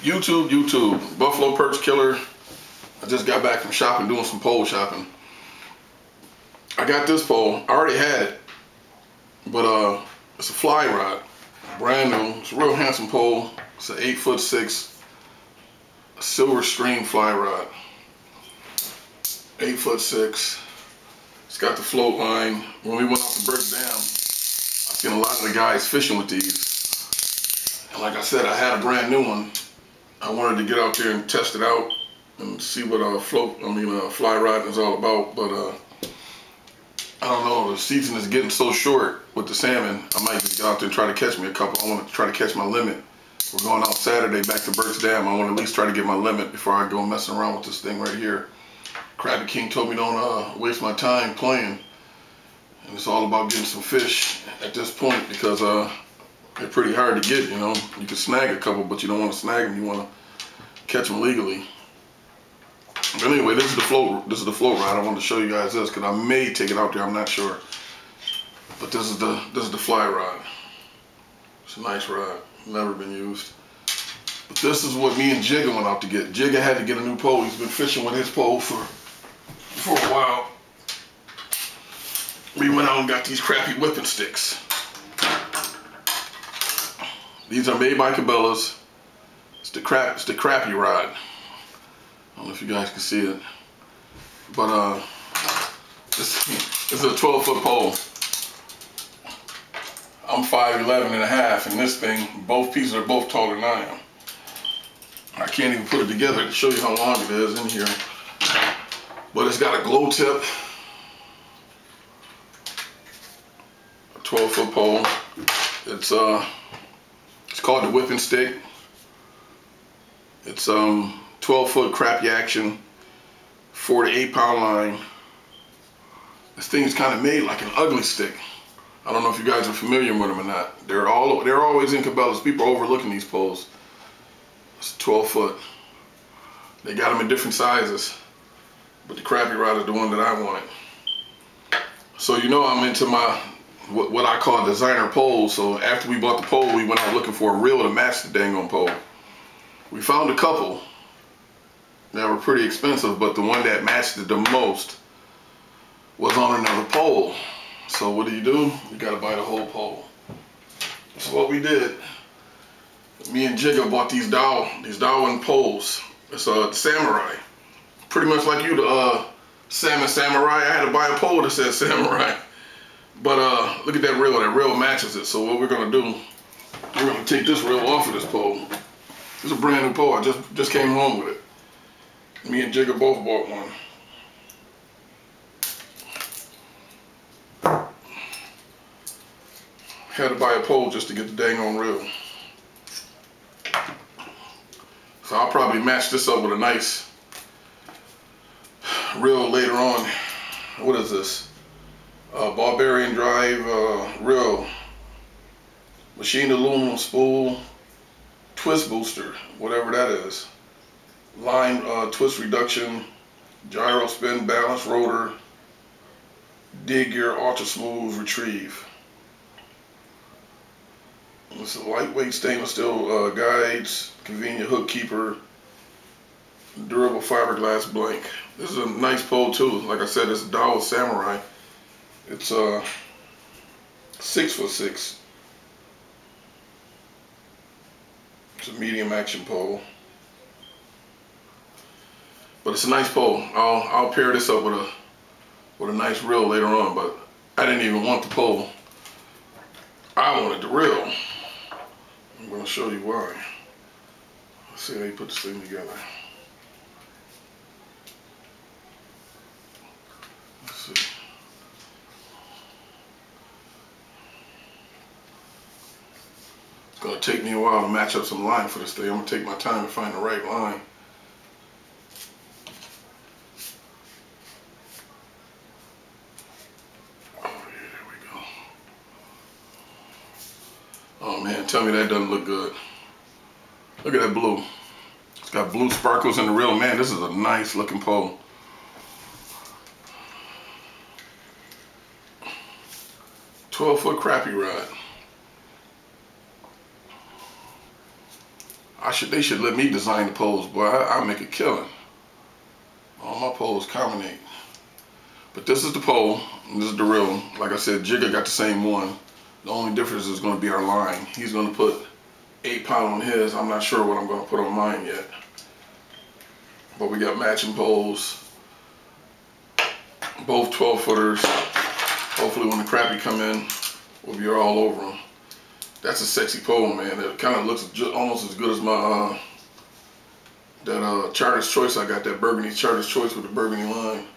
YouTube, Buffalo Perch Killer. I just got back from shopping, doing some pole shopping. I got this pole. I already had it, but it's a fly rod, brand new. It's a real handsome pole. It's an 8'6", silver stream fly rod. 8'6". It's got the float line. When we went off the Perch Dam, I seen a lot of the guys fishing with these. And like I said, I had a brand new one. I wanted to get out there and test it out and see what fly riding is all about. But I don't know, the season is getting so short with the salmon. I might just get out there and try to catch me a couple. I want to try to catch my limit. We're going out Saturday back to Perch Dam. I want to at least try to get my limit before I go messing around with this thing right here. Crappie King told me don't waste my time playing. And it's all about getting some fish at this point because they're pretty hard to get, you know. You can snag a couple, but you don't want to snag them. You want to catch them legally. But anyway, this is the float rod. I wanted to show you guys this because I may take it out there. I'm not sure. But this is the fly rod. It's a nice rod. Never been used. But this is what me and Jigga went out to get. Jigga had to get a new pole. He's been fishing with his pole for a while. We went out and got these crappie whipping sticks. These are made by Cabela's. It's the crappie rod. I don't know if you guys can see it, but this is a 12-foot pole. I'm 5'11" and a half, and this thing, both pieces are both taller than I am. I can't even put it together to show you how long it is in here. But it's got a glow tip, a 12-foot pole. It's called the whipping stick. It's 12-foot crappie action, 4 to 8 pound line. This thing is kind of made like an ugly stick. I don't know if you guys are familiar with them or not. They're always in Cabela's. People are overlooking these poles. It's 12 foot. They got them in different sizes, but the crappie rod is the one that I wanted. So you know I'm into my what I call designer poles. So after we bought the pole, we went out looking for a reel to match the dang on pole. We found a couple that were pretty expensive, but the one that matched it the most was on another pole. So what do? You gotta buy the whole pole. So what we did, me and Jigga bought these Darwin poles. It's a Samurai. Pretty much like you, the Salmon Samurai. I had to buy a pole that says Samurai. But look at that reel. That reel matches it. So what we're gonna do, we're gonna take this reel off of this pole. It's a brand new pole. I just came home with it. Me and Jigga both bought one. Had to buy a pole just to get the dang on reel. So I'll probably match this up with a nice reel later on. What is this? Barbarian Drive reel. Machined aluminum spool. Twist booster. Whatever that is. Line twist reduction. Gyro spin balance rotor. Dig gear ultra smooth retrieve. It's a lightweight stainless steel guides, convenient hook keeper, durable fiberglass blank. This is a nice pole too. Like I said, it's a Darwin Samurai. It's 6'6". It's a medium action pole, but it's a nice pole. I'll pair this up with a nice reel later on. But I didn't even want the pole. I wanted the reel. I'm going to show you why. Let's see how you put this thing together. Let's see. It's going to take me a while to match up some line for this thing. I'm going to take my time to find the right line. Oh man, tell me that doesn't look good. Look at that blue. It's got blue sparkles in the reel. Man, this is a nice looking pole. 12-foot crappie rod. They should let me design the poles, boy. I make a killing. All my poles combinate. But this is the pole, and this is the real. Like I said, Jigga got the same one. The only difference is going to be our line. He's going to put 8 pound on his. I'm not sure what I'm going to put on mine yet. But we got matching poles. Both 12 footers. Hopefully when the crappie come in, we'll be all over them. That's a sexy pole, man. It kind of looks almost as good as my that Charter's Choice I got, that burgundy Charter's Choice with the burgundy line.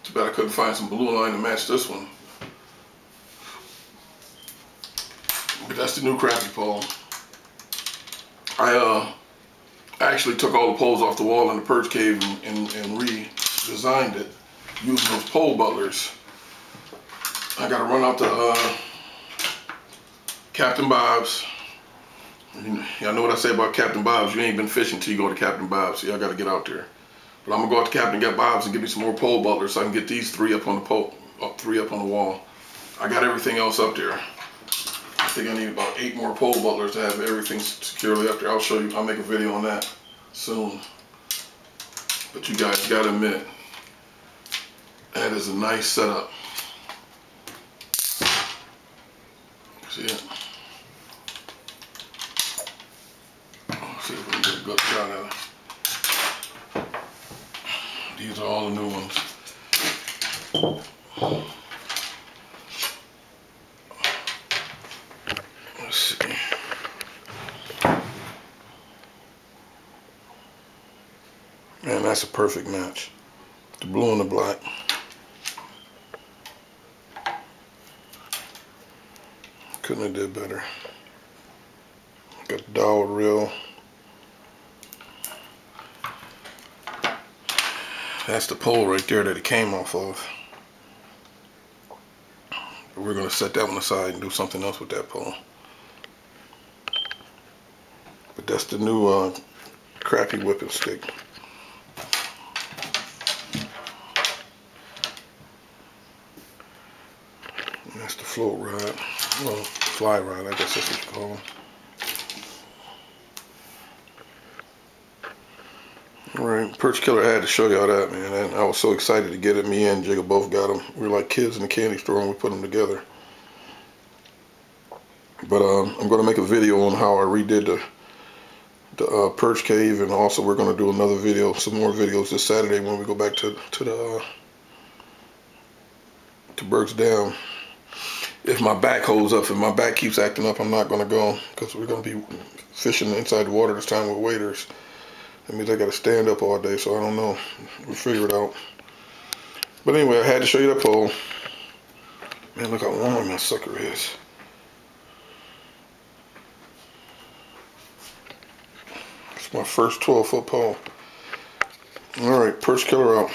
Too bad I couldn't find some blue line to match this one. But that's the new crappie pole. I actually took all the poles off the wall in the Perch Cave and redesigned it using those pole butlers. I gotta run out to Captain Bob's. Y'all know what I say about Captain Bob's. You ain't been fishing till you go to Captain Bob's, so y'all gotta get out there. But I'm gonna go out to Captain Bob's and get me some more pole butlers so I can get these 3 up on the pole, 3 up on the wall. I got everything else up there. I think I need about 8 more pole butlers to have everything securely up there. I'll show you. I'll make a video on that soon. But you guys gotta admit, that is a nice setup. See it? Let's see if we can get a good shot at it. These are all the new ones. Let's see. Man, that's a perfect match. The blue and the black. Couldn't have did better. Got the dowel reel. That's the pole right there that it came off of. But we're gonna set that one aside and do something else with that pole. But that's the new crappie whipping stick. And that's the float rod. Well, fly rod, I guess that's what you call them. Alright, Perch Killer, I had to show y'all that, man. And I was so excited to get it. Me and Jigga both got them. We were like kids in the candy store and we put them together. But I'm going to make a video on how I redid the Perch Cave, and also we're going to do another video, some more videos this Saturday when we go back to Berg's Dam. If my back holds up, if my back keeps acting up, I'm not going to go, because we're going to be fishing inside the water this time with waders. That means I got to stand up all day, so I don't know. We'll figure it out. But anyway, I had to show you that pole. Man, look how long that sucker is. It's my first 12-foot pole. Alright, Perch Killer out.